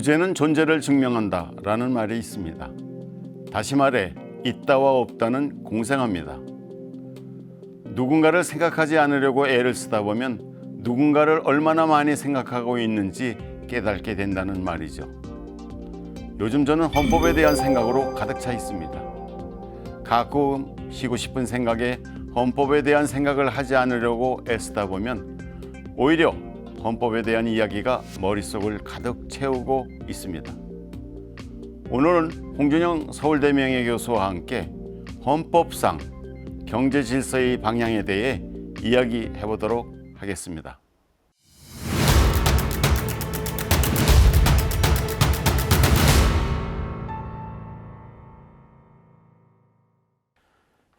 부재는 존재를 증명한다라는 말이 있습니다. 다시 말해 있다와 없다는 공생합니다. 누군가를 생각하지 않으려고 애를 쓰다 보면 누군가를 얼마나 많이 생각하고 있는지 깨닫게 된다는 말이죠. 요즘 저는 헌법에 대한 생각으로 가득 차 있습니다. 가끔 쉬고 싶은 생각에 헌법에 대한 생각을 하지 않으려고 애쓰다 보면 오히려 헌법에 대한 이야기가 머릿속을 가득 채우고 있습니다. 오늘은 홍준영 서울대 명예교수와 함께 헌법상 경제 질서의 방향에 대해 이야기해 보도록 하겠습니다.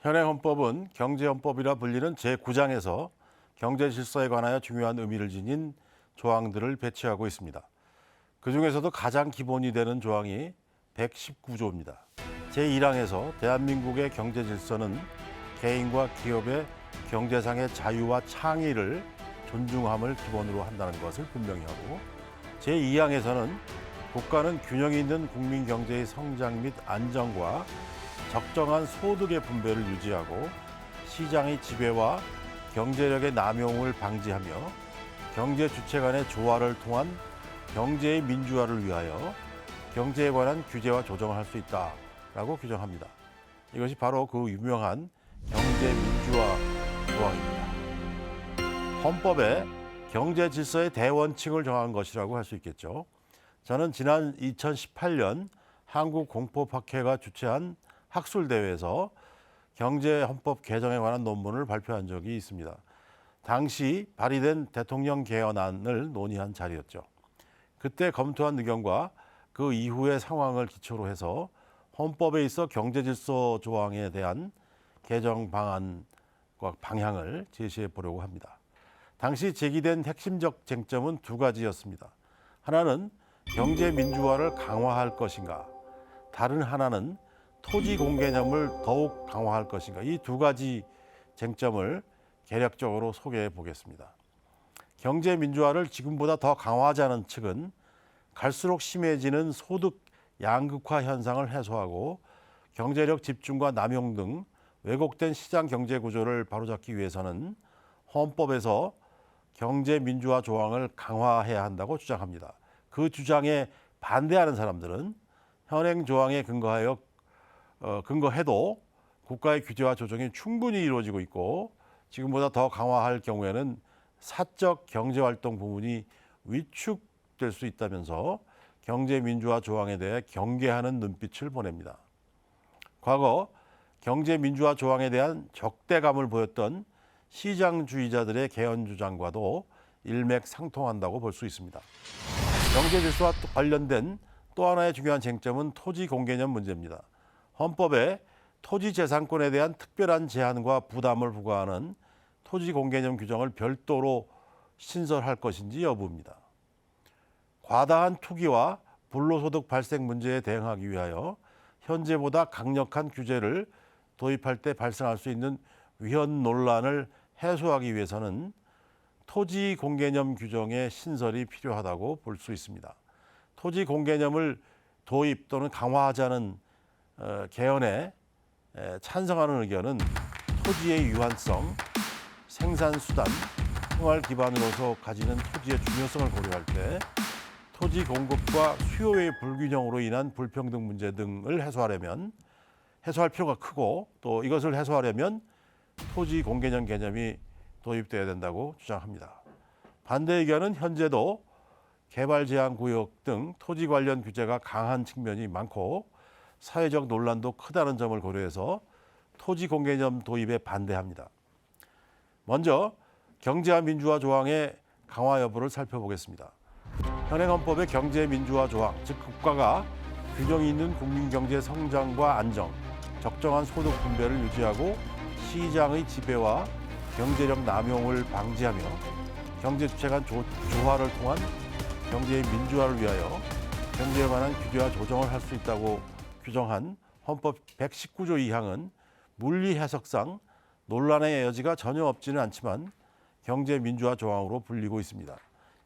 현행 헌법은 경제헌법이라 불리는 제9장에서 경제 질서에 관하여 중요한 의미를 지닌 조항들을 배치하고 있습니다. 그 중에서도 가장 기본이 되는 조항이 119조입니다. 제1항에서 대한민국의 경제 질서는 개인과 기업의 경제상의 자유와 창의를 존중함을 기본으로 한다는 것을 분명히 하고, 제2항에서는 국가는 균형 있는 국민 경제의 성장 및 안정과 적정한 소득의 분배를 유지하고 시장의 지배와 경제력의 남용을 방지하며 경제 주체 간의 조화를 통한 경제의 민주화를 위하여 경제에 관한 규제와 조정을 할 수 있다라고 규정합니다. 이것이 바로 그 유명한 경제 민주화 조항입니다. 헌법에 경제 질서의 대원칙을 정한 것이라고 할 수 있겠죠. 저는 지난 2018년 한국공법학회가 주최한 학술대회에서 경제헌법 개정에 관한 논문을 발표한 적이 있습니다. 당시 발의된 대통령 개헌안을 논의한 자리였죠. 그때 검토한 의견과 그 이후의 상황을 기초로 해서 헌법에 있어 경제질서 조항에 대한 개정 방안과 방향을 제시해 보려고 합니다. 당시 제기된 핵심적 쟁점은 두 가지였습니다. 하나는 경제 민주화를 강화할 것인가, 다른 하나는 토지 공개념을 더욱 강화할 것인가, 이 두 가지 쟁점을 개략적으로 소개해 보겠습니다. 경제 민주화를 지금보다 더 강화하자는 측은 갈수록 심해지는 소득 양극화 현상을 해소하고 경제력 집중과 남용 등 왜곡된 시장 경제 구조를 바로잡기 위해서는 헌법에서 경제 민주화 조항을 강화해야 한다고 주장합니다. 그 주장에 반대하는 사람들은 현행 조항에 근거해도 국가의 규제와 조정이 충분히 이루어지고 있고 지금보다 더 강화할 경우에는 사적 경제활동 부분이 위축될 수 있다면서 경제민주화 조항에 대해 경계하는 눈빛을 보냅니다. 과거 경제민주화 조항에 대한 적대감을 보였던 시장주의자들의 개헌 주장과도 일맥상통한다고 볼 수 있습니다. 경제질서와 관련된 또 하나의 중요한 쟁점은 토지 공개념 문제입니다. 헌법에 토지 재산권에 대한 특별한 제한과 부담을 부과하는 토지 공개념 규정을 별도로 신설할 것인지 여부입니다. 과다한 투기와 불로소득 발생 문제에 대응하기 위하여 현재보다 강력한 규제를 도입할 때 발생할 수 있는 위헌 논란을 해소하기 위해서는 토지 공개념 규정의 신설이 필요하다고 볼 수 있습니다. 토지 공개념을 도입 또는 강화하자는 개헌에 찬성하는 의견은 토지의 유한성, 생산수단, 생활 기반으로서 가지는 토지의 중요성을 고려할 때 토지 공급과 수요의 불균형으로 인한 불평등 문제 등을 해소할 필요가 크고, 또 이것을 해소하려면 토지 공개념 개념이 도입돼야 된다고 주장합니다. 반대 의견은 현재도 개발 제한 구역 등 토지 관련 규제가 강한 측면이 많고 사회적 논란도 크다는 점을 고려해서 토지 공개념 도입에 반대합니다. 먼저 경제와 민주화 조항의 강화 여부를 살펴보겠습니다. 현행 헌법의 경제 민주화 조항, 즉 국가가 균형 있는 국민 경제 성장과 안정, 적정한 소득 분배를 유지하고 시장의 지배와 경제력 남용을 방지하며 경제 주체 간 조화를 통한 경제의 민주화를 위하여 경제에 관한 규제와 조정을 할 수 있다고 규정한 헌법 119조 2항은 물리 해석상 논란의 여지가 전혀 없지는 않지만 경제민주화 조항으로 불리고 있습니다.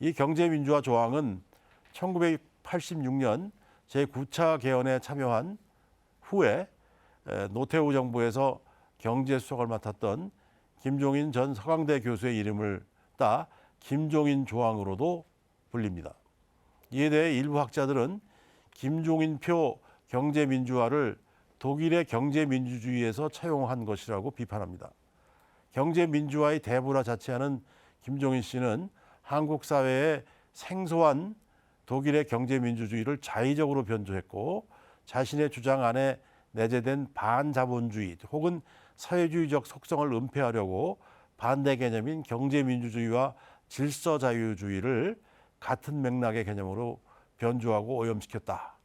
이 경제민주화 조항은 1986년 제9차 개헌에 참여한 후에 노태우 정부에서 경제수석을 맡았던 김종인 전 서강대 교수의 이름을 따 김종인 조항으로도 불립니다. 이에 대해 일부 학자들은 김종인표 경제민주화를 독일의 경제민주주의에서 차용한 것이라고 비판합니다. 경제민주화의 대부라 자처하는 김종인 씨는 한국 사회에 생소한 독일의 경제민주주의를 자의적으로 변조했고 자신의 주장 안에 내재된 반자본주의 혹은 사회주의적 속성을 은폐하려고 반대 개념인 경제민주주의와 질서자유주의를 같은 맥락의 개념으로 변조하고 오염시켰다.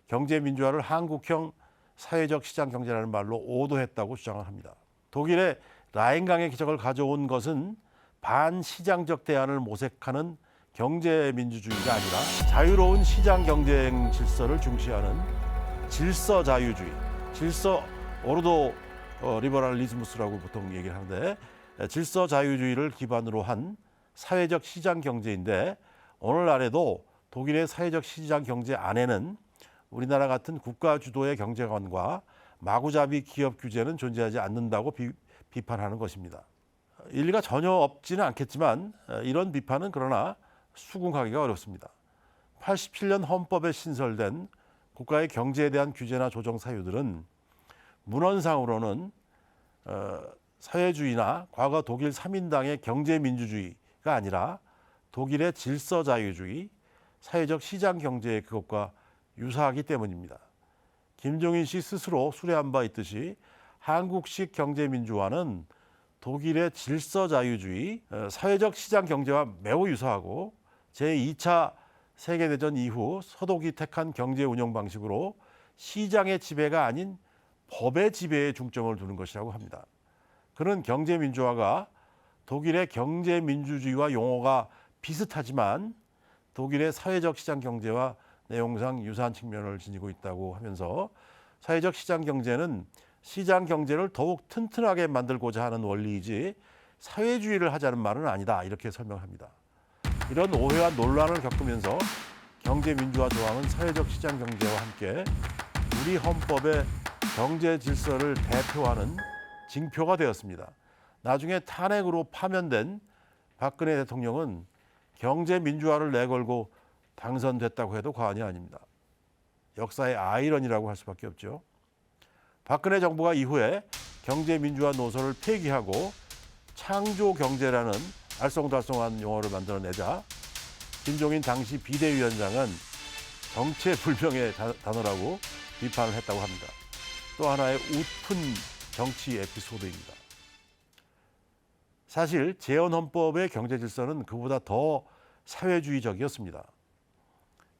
경제민주화를 한국형 사회적 시장경제라는 말로 오도했다고 주장을 합니다. 독일의 라인강의 기적을 가져온 것은 반시장적 대안을 모색하는 경제민주주의가 아니라 자유로운 시장 경쟁 질서를 중시하는 질서자유주의, 질서 오르도 리버럴리즈무스라고 보통 얘기를 하는데 질서자유주의를 기반으로 한 사회적 시장 경제인데 오늘날에도 독일의 사회적 시장 경제 안에는 우리나라 같은 국가 주도의 경제관과 마구잡이 기업 규제는 존재하지 않는다고 비판하는 것입니다. 일리가 전혀 없지는 않겠지만 이런 비판은 그러나 수긍하기가 어렵습니다. 87년 헌법에 신설된 국가의 경제에 대한 규제나 조정 사유들은 문헌상으로는 사회주의나 과거 독일 3인당의 경제민주주의가 아니라 독일의 질서자유주의, 사회적 시장 경제의 그것과 유사하기 때문입니다. 김종인 씨 스스로 수뢰한 바 있듯이 한국식 경제민주화는 독일의 질서자유주의, 사회적 시장 경제와 매우 유사하고 제2차 세계대전 이후 서독이 택한 경제 운영 방식으로 시장의 지배가 아닌 법의 지배에 중점을 두는 것이라고 합니다. 그는 경제민주화가 독일의 경제민주주의와 용어가 비슷하지만 독일의 사회적 시장 경제와 내용상 유사한 측면을 지니고 있다고 하면서 사회적 시장 경제는 시장 경제를 더욱 튼튼하게 만들고자 하는 원리이지 사회주의를 하자는 말은 아니다 이렇게 설명합니다. 이런 오해와 논란을 겪으면서 경제민주화 조항은 사회적 시장 경제와 함께 우리 헌법의 경제 질서를 대표하는 징표가 되었습니다. 나중에 탄핵으로 파면된 박근혜 대통령은 경제민주화를 내걸고 당선됐다고 해도 과언이 아닙니다. 역사의 아이러니라고 할 수밖에 없죠. 박근혜 정부가 이후에 경제민주화 노선을 폐기하고 창조경제라는 알쏭달쏭한 용어를 만들어내자 김종인 당시 비대위원장은 정체불명의 단어라고 비판을 했다고 합니다. 또 하나의 웃픈 정치 에피소드입니다. 사실 재헌헌법의 경제질서는 그보다 더 사회주의적이었습니다.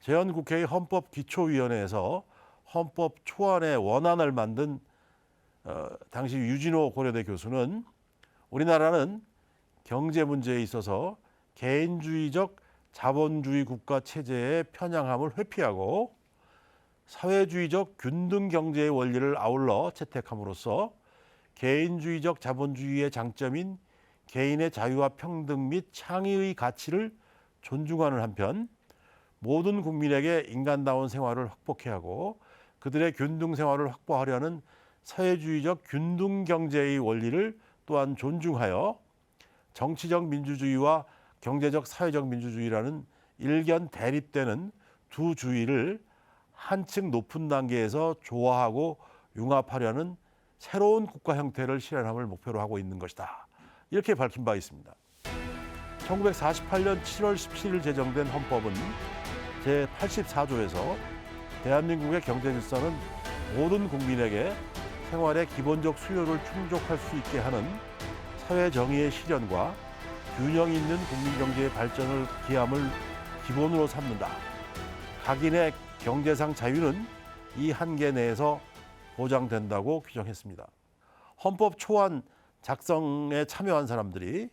재헌국회의 헌법기초위원회에서 헌법 초안의 원안을 만든 당시 유진호 고려대 교수는 우리나라는 경제 문제에 있어서 개인주의적 자본주의 국가 체제의 편향함을 회피하고 사회주의적 균등 경제의 원리를 아울러 채택함으로써 개인주의적 자본주의의 장점인 개인의 자유와 평등 및 창의의 가치를 존중하는 한편 모든 국민에게 인간다운 생활을 확보해야 하고 그들의 균등 생활을 확보하려는 사회주의적 균등 경제의 원리를 또한 존중하여 정치적 민주주의와 경제적 사회적 민주주의라는 일견 대립되는 두 주의를 한층 높은 단계에서 조화하고 융합하려는 새로운 국가 형태를 실현함을 목표로 하고 있는 것이다. 이렇게 밝힌 바 있습니다. 1948년 7월 17일 제정된 헌법은 제84조에서 대한민국의 경제 질서는 모든 국민에게 생활의 기본적 수요를 충족할 수 있게 하는 사회 정의의 실현과 균형 있는 국민 경제의 발전을 기함을 기본으로 삼는다. 각인의 경제상 자유는 이 한계 내에서 보장된다고 규정했습니다. 헌법 초안 작성에 참여한 사람들이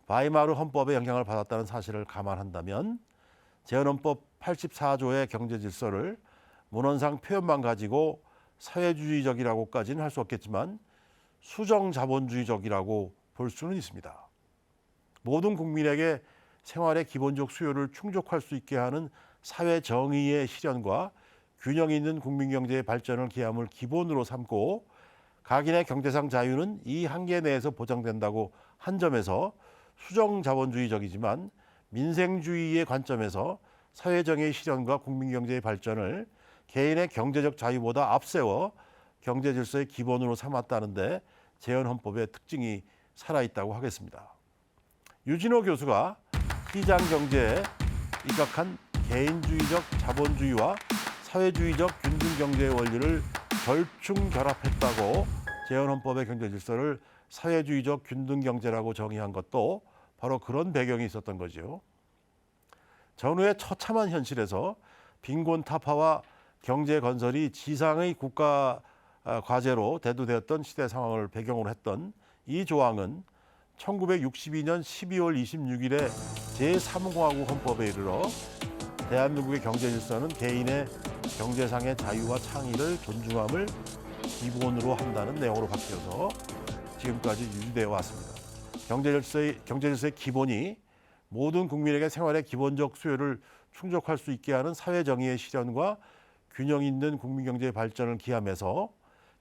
바이마르 헌법의 영향을 받았다는 사실을 감안한다면 재헌헌법 84조의 경제 질서를 문헌상 표현만 가지고 사회주의적이라고까지는 할 수 없겠지만 수정자본주의적이라고 볼 수는 있습니다. 모든 국민에게 생활의 기본적 수요를 충족할 수 있게 하는 사회 정의의 실현과 균형 있는 국민 경제의 발전을 기함을 기본으로 삼고 각인의 경제상 자유는 이 한계 내에서 보장된다고 한 점에서 수정 자본주의적이지만 민생주의의 관점에서 사회 정의의 실현과 국민 경제의 발전을 개인의 경제적 자유보다 앞세워 경제 질서의 기본으로 삼았다는데 재헌헌법의 특징이 살아있다고 하겠습니다. 유진호 교수가 시장 경제에 입각한 개인주의적 자본주의와 사회주의적 균등 경제의 원리를 절충 결합했다고 재헌헌법의 경제 질서를 사회주의적 균등 경제라고 정의한 것도 바로 그런 배경이 있었던 거죠. 전후의 처참한 현실에서 빈곤 타파와 경제 건설이 지상의 국가 과제로 대두되었던 시대 상황을 배경으로 했던 이 조항은 1962년 12월 26일에 제3공화국 헌법에 이르러 대한민국의 경제 질서는 개인의 경제상의 자유와 창의를 존중함을 기본으로 한다는 내용으로 바뀌어서 지금까지 유지되어 왔습니다. 경제 질서의 기본이 모든 국민에게 생활의 기본적 수요를 충족할 수 있게 하는 사회 정의의 실현과 균형 있는 국민 경제의 발전을 기함해서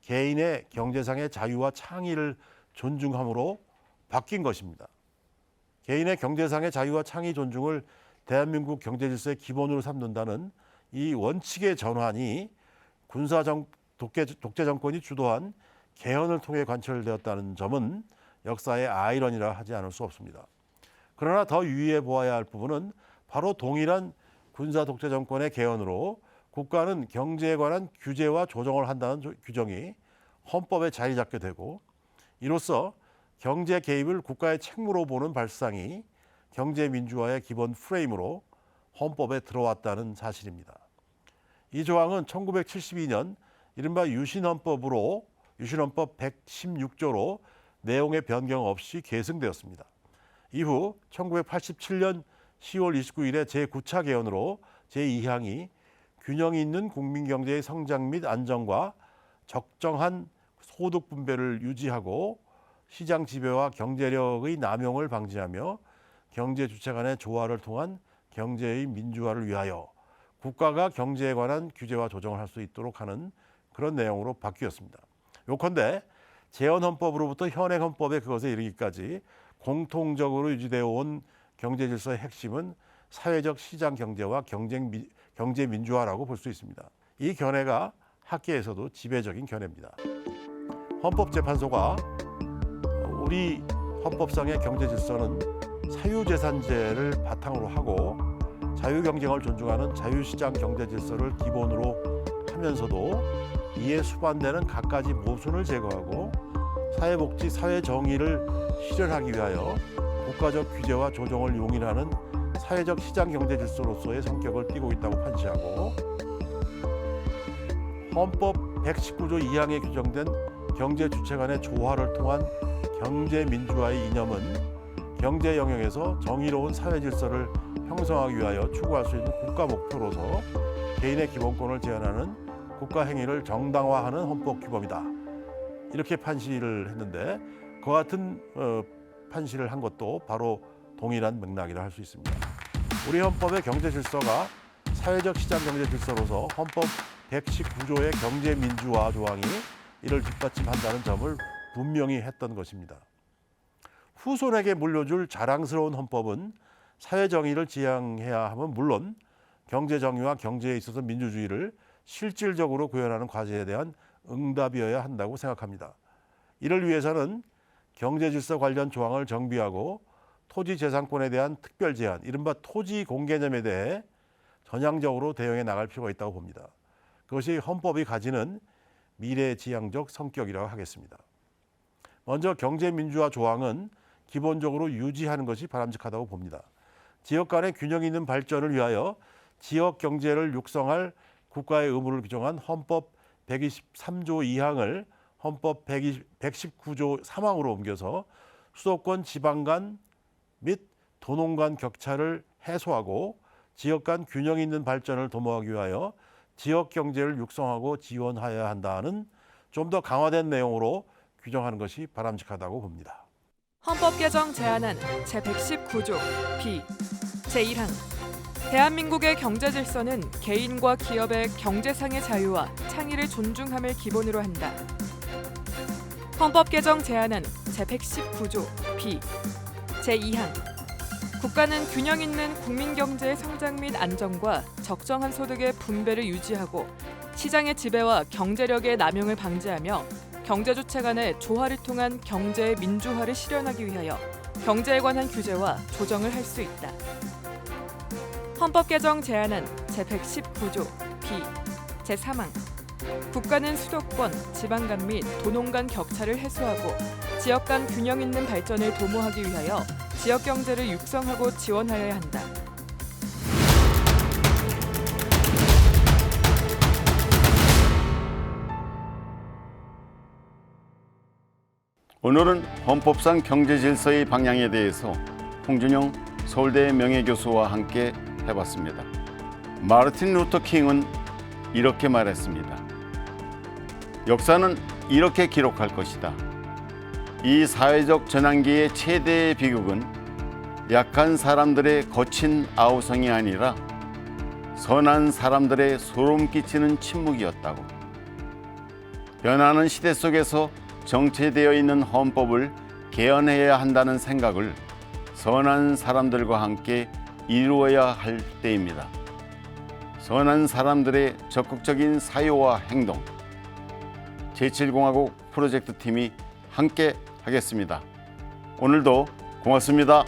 개인의 경제상의 자유와 창의를 존중함으로 바뀐 것입니다. 개인의 경제상의 자유와 창의 존중을 대한민국 경제 질서의 기본으로 삼는다는 이 원칙의 전환이 독재 정권이 주도한 개헌을 통해 관철되었다는 점은 역사의 아이러니라 하지 않을 수 없습니다. 그러나 더 유의해 보아야 할 부분은 바로 동일한 군사 독재 정권의 개헌으로 국가는 경제에 관한 규제와 조정을 한다는 규정이 헌법에 자리 잡게 되고 이로써 경제 개입을 국가의 책무로 보는 발상이 경제 민주화의 기본 프레임으로 헌법에 들어왔다는 사실입니다. 이 조항은 1972년 이른바 유신헌법 116조로 내용의 변경 없이 계승되었습니다. 이후 1987년 10월 29일에 제9차 개헌으로 제2항이 균형 있는 국민 경제의 성장 및 안정과 적정한 소득 분배를 유지하고 시장 지배와 경제력의 남용을 방지하며 경제 주체 간의 조화를 통한 경제의 민주화를 위하여 국가가 경제에 관한 규제와 조정을 할 수 있도록 하는 그런 내용으로 바뀌었습니다. 요컨대 재헌헌법으로부터 현행헌법의 그것에 이르기까지 공통적으로 유지되어 온 경제 질서의 핵심은 사회적 시장 경제와 경제 민주화라고 볼 수 있습니다. 이 견해가 학계에서도 지배적인 견해입니다. 헌법재판소가 우리 헌법상의 경제 질서는 사유재산제를 바탕으로 하고 자유경쟁을 존중하는 자유시장 경제 질서를 기본으로 하면서도 이에 수반되는 갖가지 모순을 제거하고 사회복지, 사회정의를 실현하기 위하여 국가적 규제와 조정을 용인하는 사회적 시장 경제 질서로서의 성격을 띠고 있다고 판시하고 헌법 119조 2항에 규정된 경제 주체 간의 조화를 통한 경제 민주화의 이념은 경제 영역에서 정의로운 사회 질서를 형성하기 위하여 추구할 수 있는 국가 목표로서 개인의 기본권을 제한하는 국가 행위를 정당화하는 헌법 규범이다. 이렇게 판시를 했는데 그 같은 판시를 한 것도 바로 동일한 맥락이라 할 수 있습니다. 우리 헌법의 경제 질서가 사회적 시장 경제 질서로서 헌법 119조의 경제 민주화 조항이 이를 뒷받침한다는 점을 분명히 했던 것입니다. 후손에게 물려줄 자랑스러운 헌법은 사회 정의를 지향해야 함은 물론 경제 정의와 경제에 있어서 민주주의를 실질적으로 구현하는 과제에 대한 응답이어야 한다고 생각합니다. 이를 위해서는 경제 질서 관련 조항을 정비하고 토지 재산권에 대한 특별 제한, 이른바 토지 공개념에 대해 전향적으로 대응해 나갈 필요가 있다고 봅니다. 그것이 헌법이 가지는 미래지향적 성격이라고 하겠습니다. 먼저 경제민주화 조항은 기본적으로 유지하는 것이 바람직하다고 봅니다. 지역 간의 균형 있는 발전을 위하여 지역 경제를 육성할 국가의 의무를 규정한 헌법 123조 2항을 헌법 119조 3항으로 옮겨서 수도권 지방 간 및 도농 간 격차를 해소하고 지역 간 균형 있는 발전을 도모하기 위하여 지역 경제를 육성하고 지원하여야 한다는 좀 더 강화된 내용으로 규정하는 것이 바람직하다고 봅니다. 헌법 개정 제안안 제119조 비 제1항 대한민국의 경제 질서는 개인과 기업의 경제상의 자유와 창의를 존중함을 기본으로 한다. 헌법 개정 제안안 제119조 B 제2항 국가는 균형 있는 국민 경제의 성장 및 안정과 적정한 소득의 분배를 유지하고 시장의 지배와 경제력의 남용을 방지하며 경제 주체 간의 조화를 통한 경제의 민주화를 실현하기 위하여 경제에 관한 규제와 조정을 할 수 있다. 헌법 개정 제안안 제119조 B 제3항 국가는 수도권, 지방 간 및 도농 간 격차를 해소하고 지역 간 균형 있는 발전을 도모하기 위하여 지역 경제를 육성하고 지원하여야 한다. 오늘은 헌법상 경제 질서의 방향에 대해서 홍준영 서울대 명예교수와 함께 해봤습니다. 마르틴 루터 킹은 이렇게 말했습니다. 역사는 이렇게 기록할 것이다. 이 사회적 전환기의 최대의 비극은 약한 사람들의 거친 아우성이 아니라 선한 사람들의 소름 끼치는 침묵이었다고. 변하는 시대 속에서 정체되어 있는 헌법을 개헌해야 한다는 생각을 선한 사람들과 함께 이루어야 할 때입니다. 선한 사람들의 적극적인 사유와 행동, 제7공화국 프로젝트 팀이 함께 하겠습니다. 오늘도 고맙습니다.